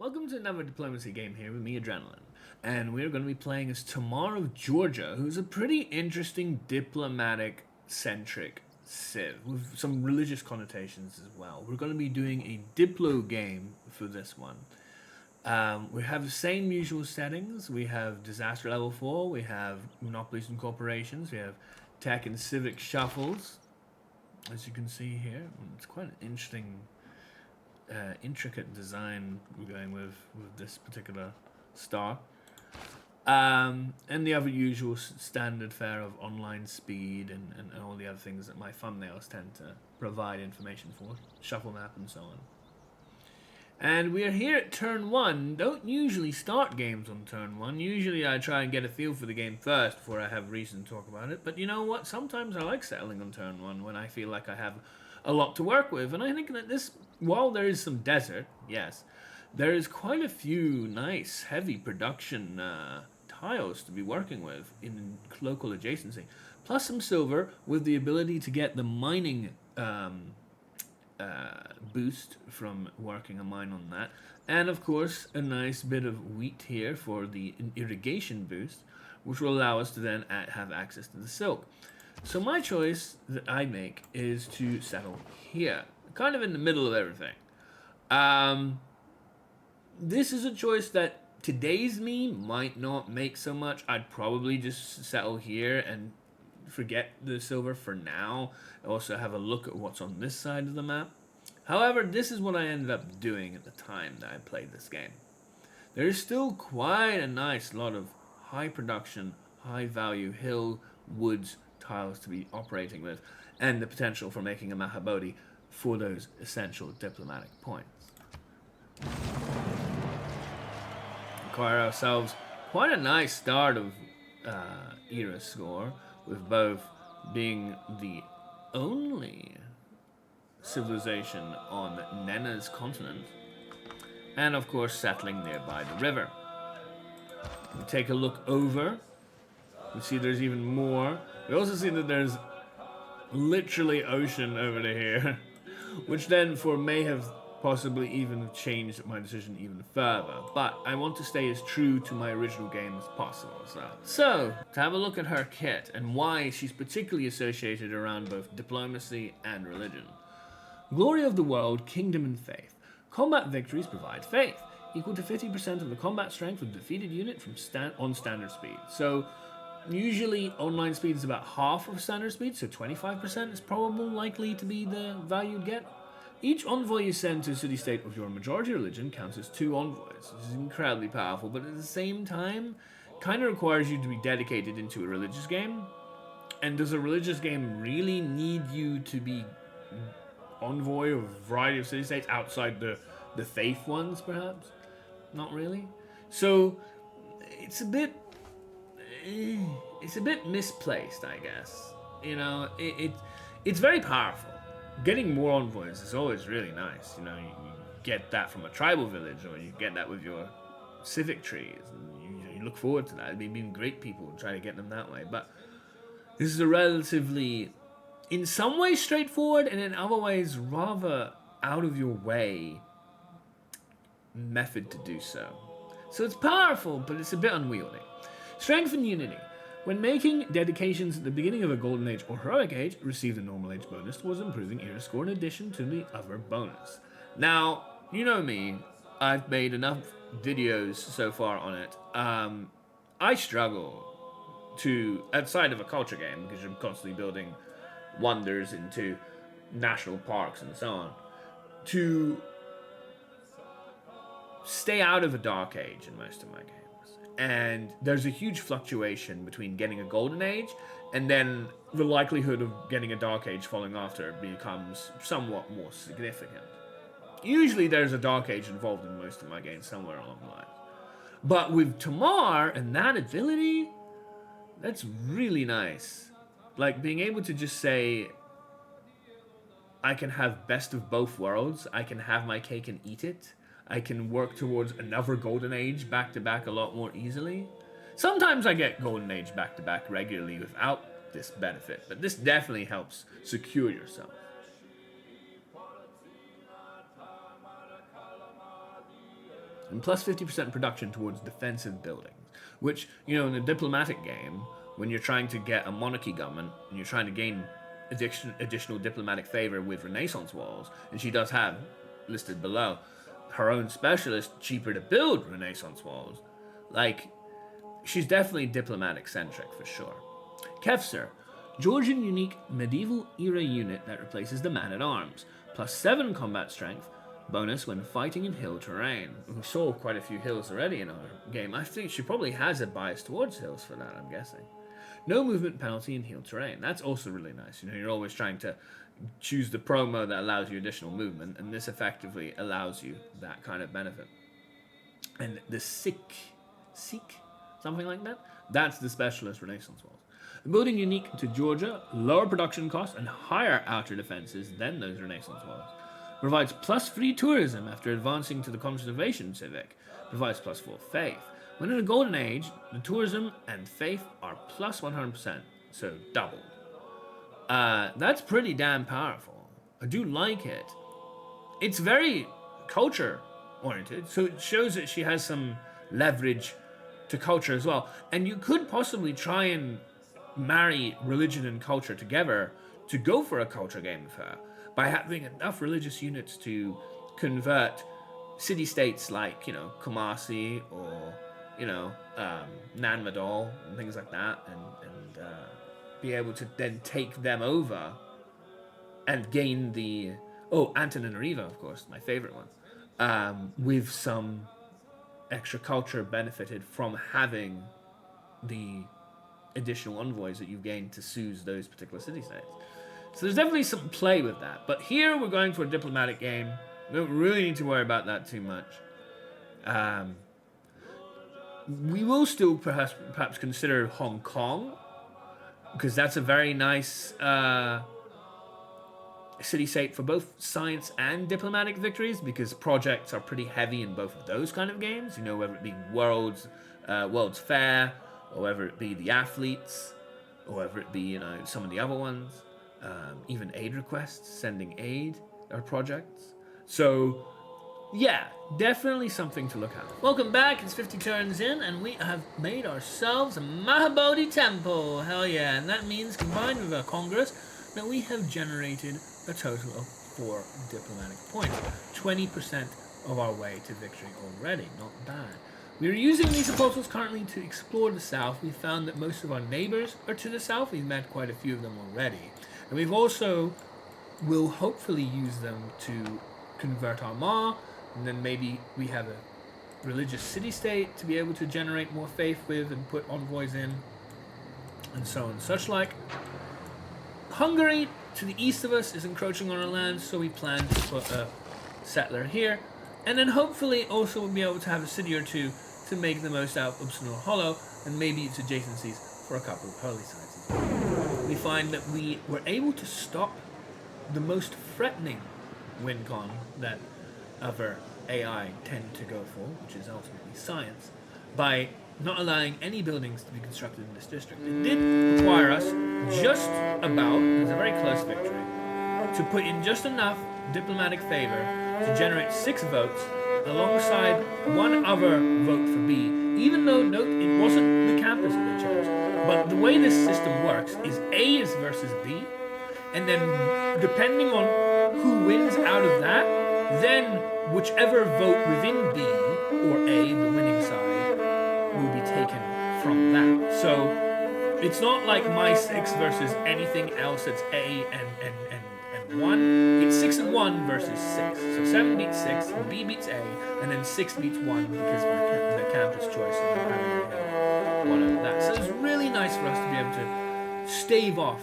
Welcome to another diplomacy game here with me, Adrenaline. And we're going to be playing as Tamar of Georgia, who's a pretty interesting diplomatic-centric civ, with some religious connotations as well. We're going to be doing a Diplo game for this one. We have the same usual settings. We have Disaster Level 4, we have Monopolies and Corporations, we have Tech and Civic Shuffles, as you can see here. It's quite an interesting intricate design we're going with this particular star. And the other usual standard fare of online speed and all the other things that my thumbnails tend to provide information for, shuffle map and so on. And we are here at turn 1. Don't usually start games on turn 1. Usually I try and get a feel for the game first before I have reason to talk about it. But you know what? Sometimes I like settling on turn 1 when I feel like I have a lot to work with. And I think that this, while there is some desert, yes, there is quite a few nice, heavy production tiles to be working with in local adjacency. Plus some silver with the ability to get the mining boost from working a mine on that. And of course, a nice bit of wheat here for the irrigation boost, which will allow us to then have access to the silk. So my choice that I make is to settle here, kind of in the middle of everything. This is a choice that today's me might not make so much. I'd probably just settle here and forget the silver for now. Also have a look at what's on this side of the map. However, this is what I ended up doing at the time that I played this game. There is still quite a nice lot of high production, high value hill, woods, tiles to be operating with, and the potential for making a Mah Body for those essential diplomatic points. Acquire ourselves quite a nice start of era score, with both being the only civilization on Nena's continent, and of course settling nearby the river. We take a look over. We see there's even more. We also see that there's literally ocean over to here, which then may have possibly even changed my decision even further. But I want to stay as true to my original game as possible. So to have a look at her kit and why she's particularly associated around both diplomacy and religion. Glory of the world, kingdom and faith. Combat victories provide faith, equal to 50% of the combat strength of the defeated unit from on standard speed. So usually online speed is about half of standard speed, so 25% is probably likely to be the value you'd get. Each envoy you send to a city-state of your majority religion counts as 2 envoys. This is incredibly powerful, but at the same time, kind of requires you to be dedicated into a religious game. And does a religious game really need you to be envoy of a variety of city-states outside the faith ones, perhaps? Not really. So it's a bit misplaced, I guess. You know, it's very powerful. Getting more envoys is always really nice. You know, you get that from a tribal village, or you get that with your civic trees, and you look forward to that. It'd be being great people try to get them that way. But this is a relatively, in some ways, straightforward, and in other ways, rather out of your way method to do so. So it's powerful, but it's a bit unwieldy. Strength and unity. When making dedications at the beginning of a Golden Age or Heroic Age, receive the Normal Age bonus towards improving era score in addition to the other bonus. Now, you know me, I've made enough videos so far on it. I struggle to, outside of a culture game, because you're constantly building wonders into national parks and so on, to stay out of a Dark Age in most of my games. And there's a huge fluctuation between getting a Golden Age and then the likelihood of getting a Dark Age following after becomes somewhat more significant. Usually there's a Dark Age involved in most of my games somewhere along the line. But with Tamar and that ability, that's really nice. Like being able to just say, I can have best of both worlds, I can have my cake and eat it, I can work towards another Golden Age back-to-back a lot more easily. Sometimes I get Golden Age back-to-back regularly without this benefit, but this definitely helps secure yourself. and plus 50% production towards defensive buildings. Which, in a diplomatic game, when you're trying to get a monarchy government and you're trying to gain additional diplomatic favor with Renaissance walls, and she does have, listed below, her own specialist, cheaper to build Renaissance walls. Like, she's definitely diplomatic-centric for sure. Kefsir, Georgian unique medieval-era unit that replaces the man-at-arms, plus 7 combat strength, bonus when fighting in hill terrain. We saw quite a few hills already in our game. I think she probably has a bias towards hills for that, I'm guessing. No movement penalty in hill terrain. That's also really nice. You're always trying to choose the promo that allows you additional movement, and this effectively allows you that kind of benefit. And the Sikh, something like that? That's the specialist Renaissance walls. A building unique to Georgia, lower production costs and higher outer defenses than those Renaissance walls. Provides plus 3 tourism after advancing to the conservation civic. Provides plus 4 faith. When in a golden age, the tourism and faith are plus 100%, so doubled. That's pretty damn powerful. I do like it. It's very culture oriented, so it shows that she has some leverage to culture as well. And you could possibly try and marry religion and culture together to go for a culture game with her by having enough religious units to convert city-states like, Kumasi or, Nanmadol and things like that, and be able to then take them over and gain the... Oh, Antananarivo, of course, my favorite one. With some extra culture benefited from having the additional envoys that you've gained to soothe those particular city-states. So there's definitely some play with that. But here we're going for a diplomatic game. We don't really need to worry about that too much. We will still perhaps consider Hong Kong, because that's a very nice city-state for both science and diplomatic victories, because projects are pretty heavy in both of those kind of games. Whether it be World's Fair, or whether it be the athletes, or whether it be, some of the other ones. Even aid requests, sending aid or projects. So, yeah, definitely something to look at. Welcome back, it's 50 turns in, and we have made ourselves a Mah Body temple. Hell yeah, and that means, combined with our Congress, that we have generated a total of 4 diplomatic points. 20% of our way to victory already, not bad. We are using these proposals currently to explore the south. We found that most of our neighbors are to the south. We've met quite a few of them already. And we've also will hopefully use them to convert our Mah, and then maybe we have a religious city-state to be able to generate more faith with and put envoys in, and so on and such like. Hungary, to the east of us, is encroaching on our lands, so we plan to put a settler here. And then hopefully also we'll be able to have a city or two to make the most out of Sonora Hollow, and maybe its adjacencies for a couple of holy sites as well. We find that we were able to stop the most threatening win con that other AI tend to go for, which is ultimately science, by not allowing any buildings to be constructed in this district. It did require us just about, it was a very close victory, to put in just enough diplomatic favor to generate 6 votes alongside one other vote for B, even though, note, it wasn't the campus that they chose. But the way this system works is A is versus B, and then depending on who wins out of that, then whichever vote within B or A, the winning side, will be taken from that. So it's not like my 6 versus anything else that's A and 1. It's 6 and 1 versus 6. So 7 beats 6, B beats A, and then 6 beats 1 because of the campus choice and having one over that. So it's really nice for us to be able to stave off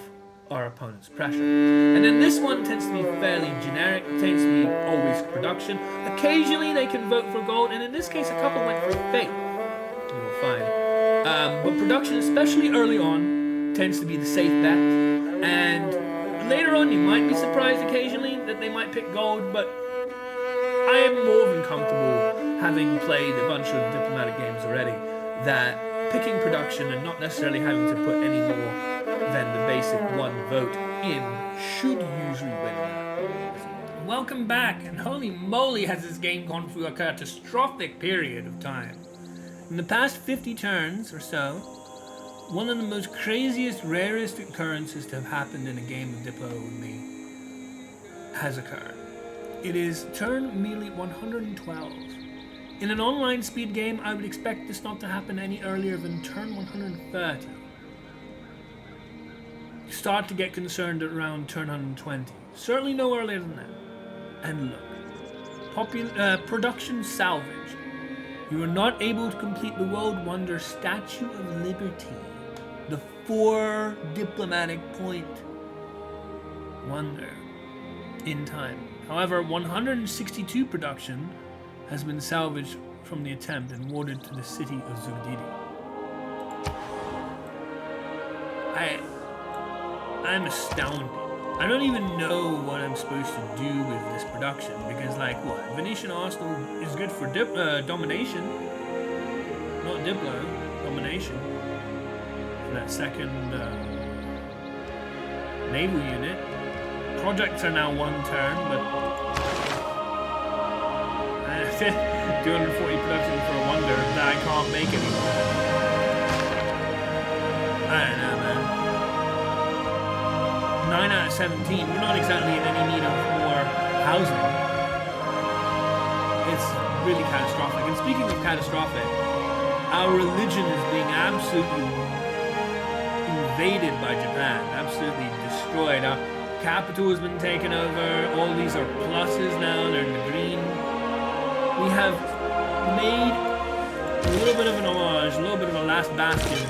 our opponent's pressure. And then this one tends to be fairly generic, it tends to be always production. Occasionally they can vote for gold, and in this case a couple went for faith. You will find. But production, especially early on, tends to be the safe bet. And later on, you might be surprised occasionally that they might pick gold, but I am more than comfortable, having played a bunch of diplomatic games already, that picking production and not necessarily having to put any more than the basic 1 vote in should usually win that. welcome back, and holy moly has this game gone through a catastrophic period of time. In the past 50 turns or so, one of the most craziest, rarest occurrences to have happened in a game of Diplo with me has occurred. It is turn melee 112. In an online speed game, I would expect this not to happen any earlier than turn 130. You start to get concerned at around turn 120. Certainly no earlier than that. And look. Production salvage. You are not able to complete the World Wonder Statue of Liberty. The 4 diplomatic point wonder in time. However, 162 production has been salvaged from the attempt and awarded to the city of Zugdidi. I'm astounded. I don't even know what I'm supposed to do with this production because, like, what? Venetian Arsenal is good for domination, not Diplo, domination. For that second naval unit. Projects are now 1 turn, but 240 production for a wonder that I can't make anymore. I don't know, man. 9 out of 17. We're not exactly in any need of more housing. It's really catastrophic. And speaking of catastrophic, our religion is being absolutely invaded by Japan. Absolutely destroyed. Our capital has been taken over. All these are pluses now. They're in the green. We have made a little bit of an homage, a little bit of a Last Bastion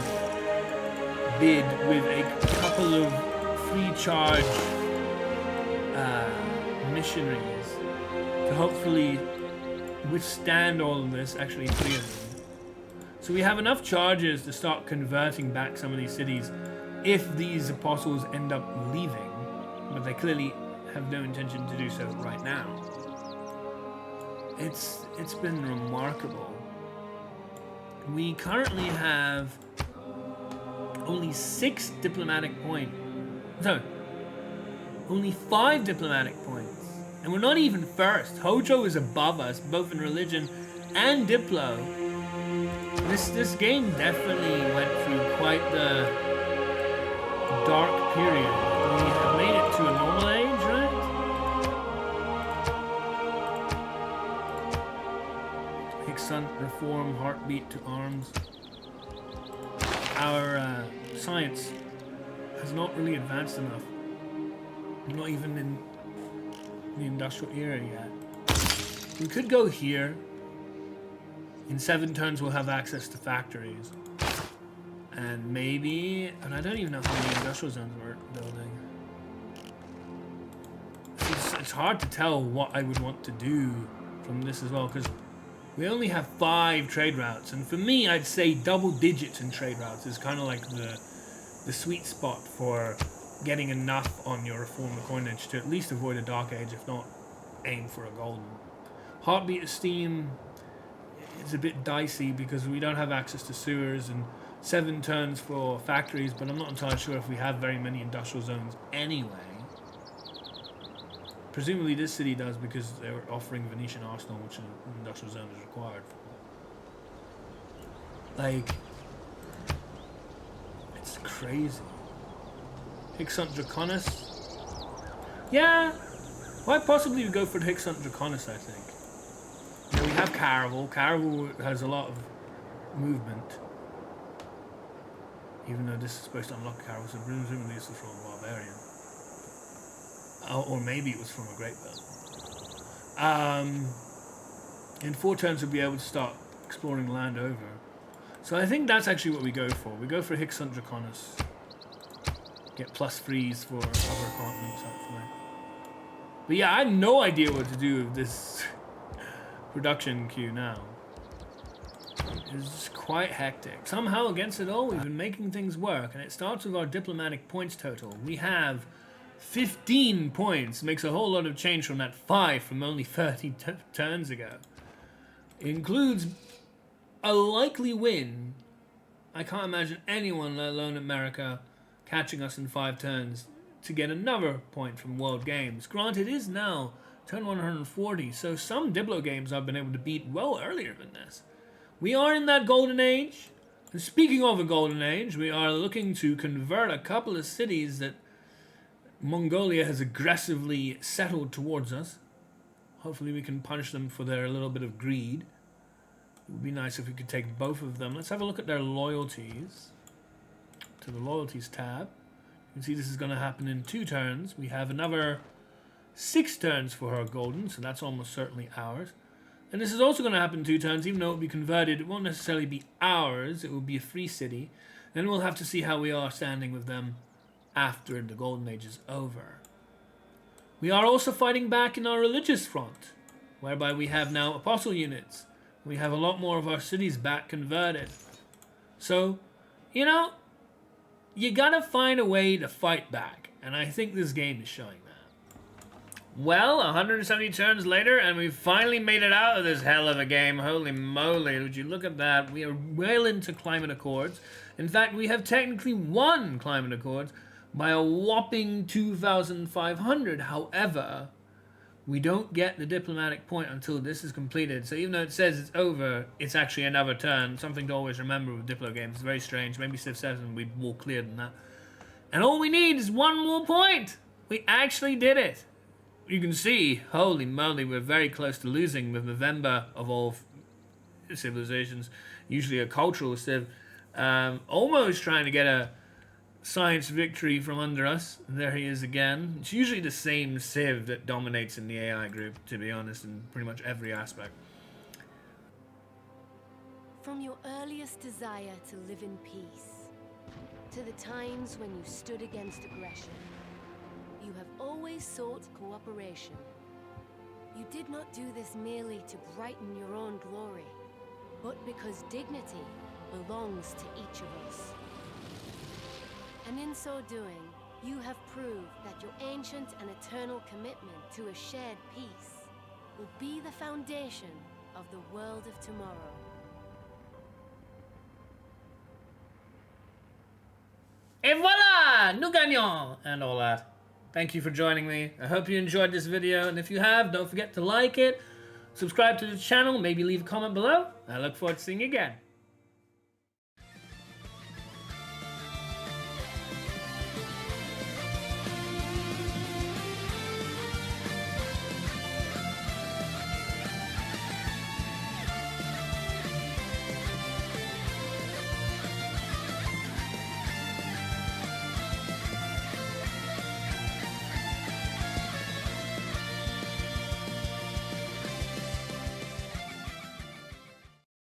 bid with a couple of free charge missionaries to hopefully withstand all of this, actually 3 of them. So we have enough charges to start converting back some of these cities if these apostles end up leaving, but they clearly have no intention to do so right now. It's been remarkable. We currently have only 6 diplomatic points. No, only 5 diplomatic points. And we're not even first. Hojo is above us, both in religion and Diplo. This game definitely went through quite the dark period. We have made it to a normal age, right? Hic-Ups reform, heartbeat to arms. Our science has not really advanced enough. Not even in the industrial era yet. We could go here. In 7 turns we'll have access to factories. And maybe, and I don't even know how many industrial zones we're building. It's hard to tell what I would want to do from this as well, because we only have 5 trade routes, and for me I'd say double digits in trade routes is kind of like the sweet spot for getting enough on your reform coinage to at least avoid a dark age, if not aim for a golden. Heartbeat of steam is a bit dicey because we don't have access to sewers, and 7 turns for factories, but I'm not entirely sure if we have very many industrial zones anyway. Presumably this city does because they're offering Venetian Arsenal, which an industrial zone is required for. Like, it's crazy. Hic-Ups Draconis? Yeah, quite possibly we go for the Hic-Ups Draconis, I think. You know, we have Caravel. Caravel has a lot of movement. Even though this is supposed to unlock Caravel, so presumably this is from a barbarian. Or maybe it was from a great build. In 4 turns we'll be able to start exploring land over. So I think that's actually what we go for. We go for Hic-Ups Draconis. Get +3s for other continents, hopefully. But yeah, I have no idea what to do with this production queue now. It's quite hectic. Somehow, against it all, we've been making things work, and it starts with our diplomatic points total. We have 15 points. Makes a whole lot of change from that 5 from only 30 turns ago. It includes a likely win. I can't imagine anyone, let alone America, catching us in 5 turns to get another point from World Games. Granted, it is now Turn 140. So some Diplo games I've been able to beat well earlier than this. We are in that golden age. And speaking of a golden age, we are looking to convert a couple of cities that Mongolia has aggressively settled towards us. Hopefully we can punish them for their little bit of greed. It would be nice if we could take both of them. Let's have a look at their loyalties. To the loyalties tab. You can see this is going to happen in 2 turns. We have another 6 turns for her golden, so that's almost certainly ours. And this is also going to happen in 2 turns, even though it will be converted. It won't necessarily be ours. It will be a free city. Then we'll have to see how we are standing with them after the golden age is over. We are also fighting back in our religious front, whereby we have now apostle units. We have a lot more of our cities back converted. So, you know, you gotta find a way to fight back, and I think this game is showing that. Well, 170 turns later, and we've finally made it out of this hell of a game. Holy moly, would you look at that? We are well into climate accords. In fact, we have technically won climate accords by a whopping 2,500. However, we don't get the diplomatic point until this is completed. So even though it says it's over, it's actually another turn. Something to always remember with Diplo games. It's very strange. Maybe Civ 7 would be more clear than that. And all we need is 1 more point. We actually did it. You can see, holy moly, we're very close to losing with November of all civilizations. Usually a cultural civ. Almost trying to get a science victory from under us. There he is again. It's usually the same civ that dominates in the AI group, to be honest, in pretty much every aspect. From your earliest desire to live in peace, to the times when you stood against aggression, you have always sought cooperation. You did not do this merely to brighten your own glory, but because dignity belongs to each of us. And in so doing, you have proved that your ancient and eternal commitment to a shared peace will be the foundation of the world of tomorrow. Et voilà! Nous gagnons! And all that. Thank you for joining me. I hope you enjoyed this video, and if you have, don't forget to like it, subscribe to the channel, maybe leave a comment below. I look forward to seeing you again.